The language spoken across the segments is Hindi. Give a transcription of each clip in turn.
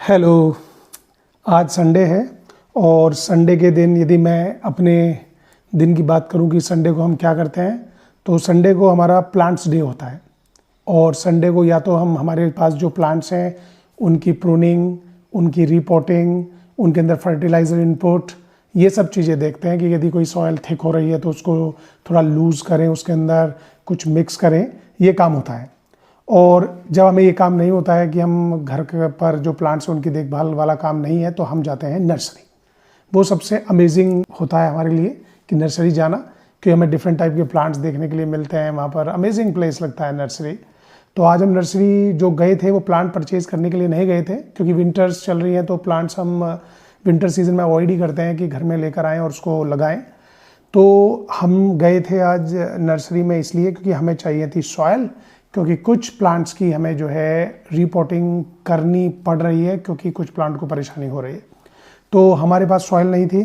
हेलो। आज संडे है और संडे के दिन यदि मैं अपने दिन की बात करूं कि संडे को हम क्या करते हैं, तो संडे को हमारा प्लांट्स डे होता है। और संडे को या तो हम हमारे पास जो प्लांट्स हैं उनकी प्रूनिंग, उनकी रिपोर्टिंग, उनके अंदर फर्टिलाइज़र इनपुट, ये सब चीज़ें देखते हैं कि यदि कोई सॉइल थिक हो रही है तो उसको थोड़ा लूज़ करें, उसके अंदर कुछ मिक्स करें, ये काम होता है। और जब हमें ये काम नहीं होता है कि हम घर पर जो प्लांट्स हैं उनकी देखभाल वाला काम नहीं है, तो हम जाते हैं नर्सरी। वो सबसे अमेजिंग होता है हमारे लिए कि नर्सरी जाना, कि हमें डिफरेंट टाइप के प्लांट्स देखने के लिए मिलते हैं। वहाँ पर अमेजिंग प्लेस लगता है नर्सरी। तो आज हम नर्सरी जो गए थे वो प्लांट परचेज़ करने के लिए नहीं गए थे, क्योंकि विंटर्स चल रही हैं तो प्लांट्स हम विंटर सीजन में अवॉइड ही करते हैं कि घर में लेकर आएँ और उसको लगाएं। तो हम गए थे आज नर्सरी में इसलिए क्योंकि हमें चाहिए थी सॉयल, क्योंकि कुछ प्लांट्स की हमें जो है रिपोर्टिंग करनी पड़ रही है, क्योंकि कुछ प्लांट को परेशानी हो रही है। तो हमारे पास सॉयल नहीं थी,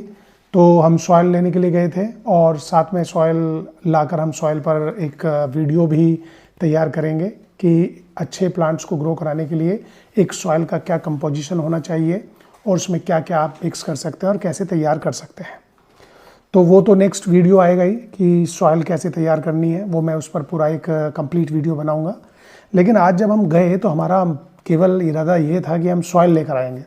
तो हम सॉयल लेने के लिए गए थे और साथ में सॉयल लाकर हम सॉयल पर एक वीडियो भी तैयार करेंगे कि अच्छे प्लांट्स को ग्रो कराने के लिए एक सॉयल का क्या कंपोजिशन होना चाहिए और उसमें क्या क्या आप मिक्स कर सकते हैं और कैसे तैयार कर सकते हैं। तो वो तो नेक्स्ट वीडियो आएगा ही कि सॉइल कैसे तैयार करनी है, वो मैं उस पर पूरा एक कंप्लीट वीडियो बनाऊंगा। लेकिन आज जब हम गए तो हमारा केवल इरादा ये था कि हम सॉइल लेकर आएंगे।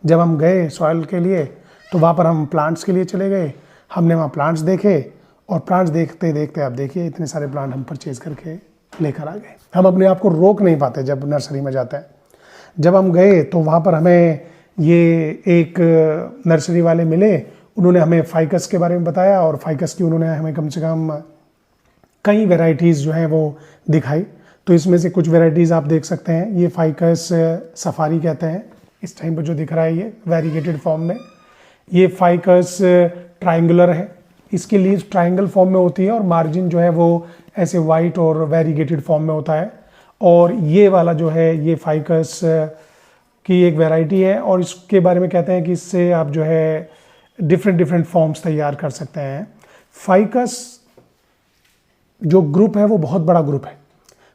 जब हम गए सॉइल के लिए तो वहाँ पर हम प्लांट्स के लिए चले गए। हमने वहाँ प्लांट्स देखे और प्लांट्स देखते देखते आप देखिए इतने सारे प्लांट हम परचेज़ करके लेकर आ गए। हम अपने आप को रोक नहीं पाते जब नर्सरी में जाते हैं। जब हम गए तो वहाँ पर हमें ये एक नर्सरी वाले मिले, उन्होंने हमें फाइकस के बारे में बताया और फाइकस की उन्होंने हमें कम से कम कई वैरायटीज़ जो हैं वो दिखाई। तो इसमें से कुछ वैरायटीज़ आप देख सकते हैं। ये फाइकस सफारी कहते हैं, इस टाइम पर जो दिख रहा है ये वेरीगेटेड फॉर्म में। ये फाइकस ट्रायंगुलर है, इसकी लीव्स ट्रायंगल फॉर्म में होती है और मार्जिन जो है वो ऐसे वाइट और वेरीगेटेड फॉर्म में होता है। और ये वाला जो है ये फाइकस की एक वैरायटी है और इसके बारे में कहते हैं कि इससे आप जो है डिफरेंट फॉर्म्स तैयार कर सकते हैं। फाइकस जो ग्रुप है वो बहुत बड़ा ग्रुप है।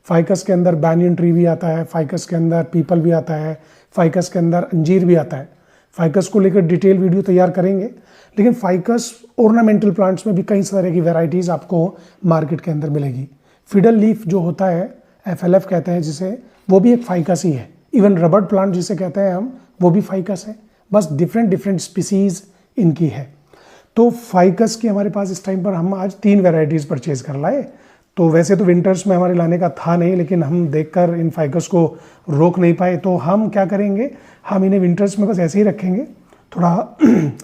फाइकस के अंदर बैनियन ट्री भी आता है, फाइकस के अंदर पीपल भी आता है, फाइकस के अंदर अंजीर भी आता है। फाइकस को लेकर डिटेल वीडियो तैयार करेंगे। लेकिन फाइकस ऑर्नामेंटल प्लांट्स में भी कई तरह की वैरायटीज़ आपको मार्केट के अंदर मिलेगी। फिडल लीफ जो होता है, FLF कहते हैं जिसे, वो भी एक फाइकस ही है। इवन रबड़ प्लांट जिसे कहते हैं हम, वो भी फाइकस है। बस डिफरेंट स्पीसीज इनकी है। तो फाइकस की हमारे पास इस टाइम पर हम आज 3 वैरायटीज़ परचेज़ कर लाए। तो वैसे तो विंटर्स में हमारे लाने का था नहीं, लेकिन हम देखकर इन फाइकस को रोक नहीं पाए। तो हम क्या करेंगे, हम इन्हें विंटर्स में बस ऐसे ही रखेंगे। थोड़ा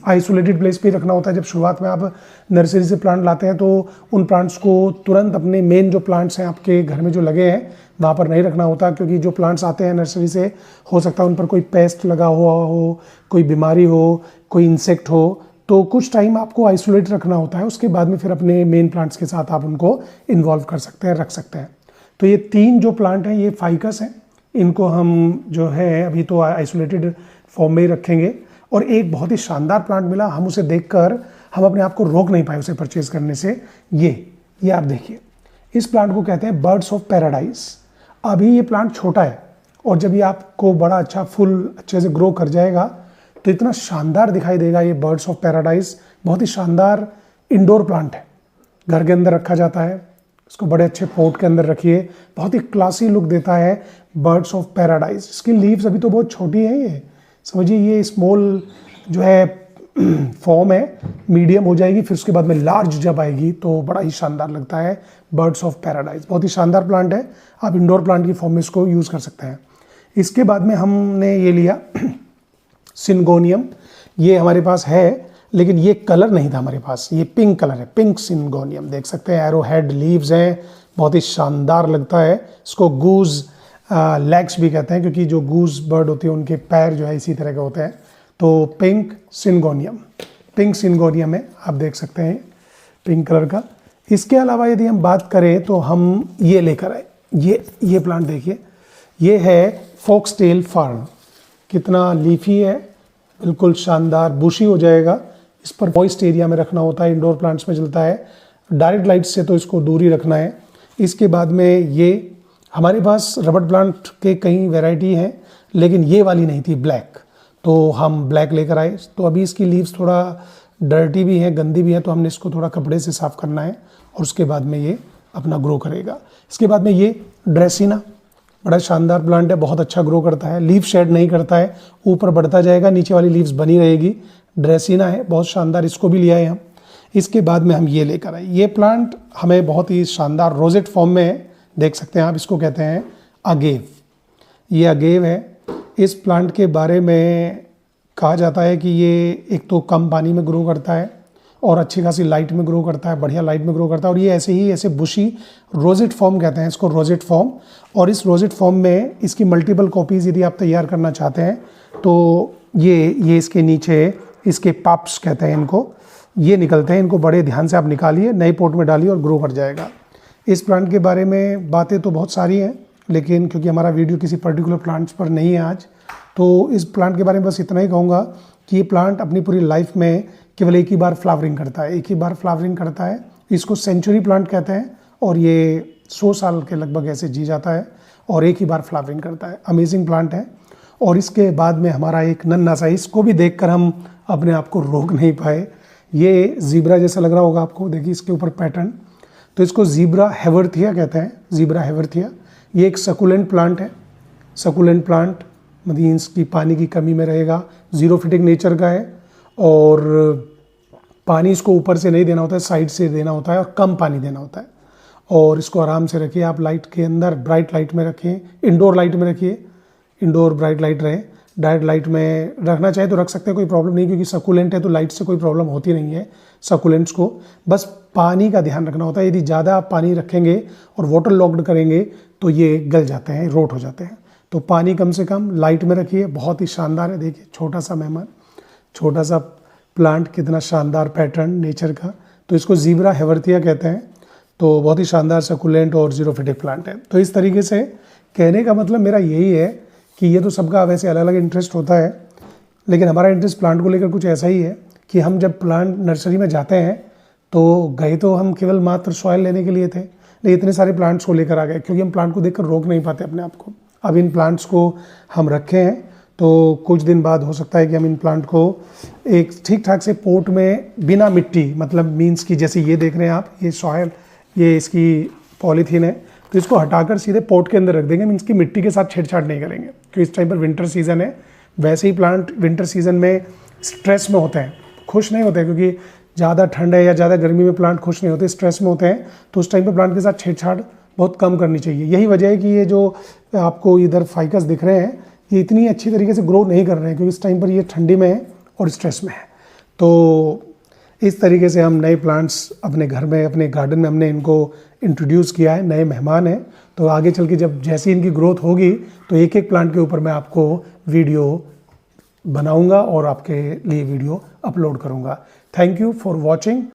आइसोलेटेड प्लेस पे रखना होता है। जब शुरुआत में आप नर्सरी से प्लांट लाते हैं तो उन प्लांट्स को तुरंत अपने मेन जो प्लांट्स हैं आपके घर में जो लगे हैं वहाँ पर नहीं रखना होता, क्योंकि जो प्लांट्स आते हैं नर्सरी से हो सकता है उन पर कोई पेस्ट लगा हुआ हो, कोई बीमारी हो, कोई इंसेक्ट हो। तो कुछ टाइम आपको आइसोलेट रखना होता है, उसके बाद में फिर अपने मेन प्लांट्स के साथ आप उनको इन्वॉल्व कर सकते हैं, रख सकते हैं। तो ये 3 जो प्लांट हैं ये फाइकस हैं। इनको हम जो है अभी तो आइसोलेटेड फॉर्म में ही रखेंगे। और एक बहुत ही शानदार प्लांट मिला, हम उसे देखकर हम अपने आप को रोक नहीं पाए उसे परचेज करने से। ये आप देखिए, इस प्लांट को कहते हैं बर्ड्स ऑफ पैराडाइज। अभी ये प्लांट छोटा है और जब ये आपको बड़ा अच्छा फुल अच्छे से ग्रो कर जाएगा तो इतना शानदार दिखाई देगा। ये बर्ड्स ऑफ पैराडाइज बहुत ही शानदार इंडोर प्लांट है, घर के अंदर रखा जाता है। इसको बड़े अच्छे पॉट के अंदर रखिए, बहुत ही क्लासी लुक देता है बर्ड्स ऑफ पैराडाइज। इसकी लीव्स अभी तो बहुत छोटी हैं, ये समझिए ये स्मॉल जो है फॉर्म है, मीडियम हो जाएगी, फिर उसके बाद में लार्ज जब आएगी तो बड़ा ही शानदार लगता है। बर्ड्स ऑफ पैराडाइज बहुत ही शानदार प्लांट है, आप इंडोर प्लांट की फॉर्म में इसको यूज़ कर सकते हैं। इसके बाद में हमने ये लिया सिनगोनियम। ये हमारे पास है लेकिन ये कलर नहीं था हमारे पास, ये पिंक कलर है, पिंक सिनगोनियम देख सकते हैं। एरो हेड लीव्स हैं, बहुत ही शानदार लगता है। इसको गूज लेग्स भी कहते हैं, क्योंकि जो गूज बर्ड होती है उनके पैर जो है इसी तरह के होते हैं। तो पिंक सिनगोनियम है, आप देख सकते हैं पिंक कलर का। इसके अलावा यदि हम बात करें तो हम ये लेकर आए, ये प्लांट देखिए, ये है फॉक्सटेल फर्न। कितना लीफी है, बिल्कुल शानदार, बुशी हो जाएगा। इस पर मॉइस्ट एरिया में रखना होता है, इंडोर प्लांट्स में चलता है। डायरेक्ट लाइट से तो इसको दूर ही रखना है। इसके बाद में ये हमारे पास रबड़ प्लांट के कई वैरायटी हैं। लेकिन ये वाली नहीं थी, ब्लैक, तो हम ब्लैक लेकर आए। तो अभी इसकी लीव्स थोड़ा डर्टी भी है, गंदी भी है, तो हमने इसको थोड़ा कपड़े से साफ़ करना है और उसके बाद में ये अपना ग्रो करेगा। इसके बाद में ये ड्रेसिना, बड़ा शानदार प्लांट है, बहुत अच्छा ग्रो करता है, लीफ शेड नहीं करता है, ऊपर बढ़ता जाएगा, नीचे वाली लीव्स बनी रहेगी। ड्रेसिना है, बहुत शानदार, इसको भी ले आए हम। इसके बाद में हम ये लेकर आए, ये प्लांट हमें बहुत ही शानदार रोजेट फॉर्म में है, देख सकते हैं आप, इसको कहते हैं अगेव। ये अगेव है। इस प्लांट के बारे में कहा जाता है कि ये एक तो कम पानी में ग्रो करता है और अच्छी खासी लाइट में ग्रो करता है, बढ़िया लाइट में ग्रो करता है, और ये ऐसे बुशी रोजेट फॉर्म कहते हैं इसको, रोजेट फॉर्म। और इस रोजेट फॉर्म में इसकी मल्टीपल कॉपीज़ यदि आप तैयार करना चाहते हैं तो ये इसके नीचे इसके पाप्स कहते हैं इनको, ये निकलते हैं, इनको बड़े ध्यान से आप निकालिए, नए पोट में डालिए और ग्रो कर जाएगा। इस प्लांट के बारे में बातें तो बहुत सारी हैं, लेकिन क्योंकि हमारा वीडियो किसी पर्टिकुलर प्लांट्स पर नहीं है आज, तो इस प्लांट के बारे में बस इतना ही कहूँगा कि ये प्लांट अपनी पूरी लाइफ में केवल एक ही बार फ्लावरिंग करता है, एक ही बार फ्लावरिंग करता है। इसको सेंचुरी प्लांट कहते हैं और ये 100 साल के लगभग ऐसे जी जाता है और एक ही बार फ्लावरिंग करता है। अमेजिंग प्लांट है। और इसके बाद में हमारा एक नन्हा सा, इसको भी देखकर हम अपने आप को रोक नहीं पाए। ये ज़ीब्रा जैसा लग रहा होगा आपको, देखिए इसके ऊपर पैटर्न, तो इसको ज़ीब्रा हेवरथिया कहते हैं, ज़ीब्रा हेवरथिया। ये एक सकुलेंट प्लांट है। सकुलेंट प्लांट मतलब इसकी पानी की कमी में रहेगा, ज़ीरोफिटिक नेचर का है और पानी इसको ऊपर से नहीं देना होता है, साइड से देना होता है और कम पानी देना होता है। और इसको आराम से रखिए आप, लाइट के अंदर, ब्राइट लाइट में रखिए, इंडोर लाइट में रखिए, इंडोर ब्राइट लाइट रहे। डायरेक्ट लाइट में रखना चाहे तो रख सकते हैं, कोई प्रॉब्लम नहीं, क्योंकि सकुलेंट है तो लाइट से कोई प्रॉब्लम होती नहीं है सकुलेंट्स को। बस पानी का ध्यान रखना होता है, यदि ज़्यादा आप पानी रखेंगे और वाटर लॉक्ड करेंगे तो ये गल जाते हैं, रोट हो जाते हैं। तो पानी कम से कम, लाइट में रखिए। बहुत ही शानदार है, देखिए छोटा सा मेहमान, छोटा सा प्लांट, कितना शानदार पैटर्न नेचर का। तो इसको ज़ीब्रा हेवरथिया कहते हैं। तो बहुत ही शानदार सकुलेंट और ज़ीरोफिटिक प्लांट है। तो इस तरीके से कहने का मतलब मेरा यही है कि ये तो सबका वैसे अलग अलग इंटरेस्ट होता है, लेकिन हमारा इंटरेस्ट प्लांट को लेकर कुछ ऐसा ही है कि हम जब प्लांट नर्सरी में जाते हैं तो गए तो हम केवल मात्र सॉइल लेने के लिए थे, लेकिन इतने सारे प्लांट्स को लेकर आ गए, क्योंकि हम प्लांट को देखकर रोक नहीं पाते अपने आप को। अब इन प्लांट्स को हम रखे हैं तो कुछ दिन बाद हो सकता है कि हम इन प्लांट को एक ठीक ठाक से पोट में बिना मिट्टी, मतलब मीन्स की जैसे ये देख रहे हैं आप, ये सॉइल, ये इसकी पॉलीथीन है, तो इसको हटाकर सीधे पोट के अंदर रख देंगे। मीन्स की मिट्टी के साथ छेड़छाड़ नहीं करेंगे, क्योंकि इस टाइम पर विंटर सीजन है। वैसे ही प्लांट विंटर सीजन में स्ट्रेस में होते हैं, खुश नहीं होते हैं, क्योंकि ज़्यादा ठंड है या ज़्यादा गर्मी में प्लांट खुश नहीं होते, स्ट्रेस में होते हैं। तो उस टाइम पर प्लांट के साथ छेड़छाड़ बहुत कम करनी चाहिए। यही वजह है कि ये जो आपको इधर फाइकस दिख रहे हैं, ये इतनी अच्छी तरीके से ग्रो नहीं कर रहे हैं, क्योंकि इस टाइम पर ये ठंडी में है और स्ट्रेस में है। तो इस तरीके से हम नए प्लांट्स अपने घर में, अपने गार्डन में हमने इनको इंट्रोड्यूस किया है, नए मेहमान हैं। तो आगे चल के जब जैसी इनकी ग्रोथ होगी तो एक एक प्लांट के ऊपर मैं आपको वीडियो बनाऊंगा और आपके लिए वीडियो अपलोड करूंगा। Thank you for watching.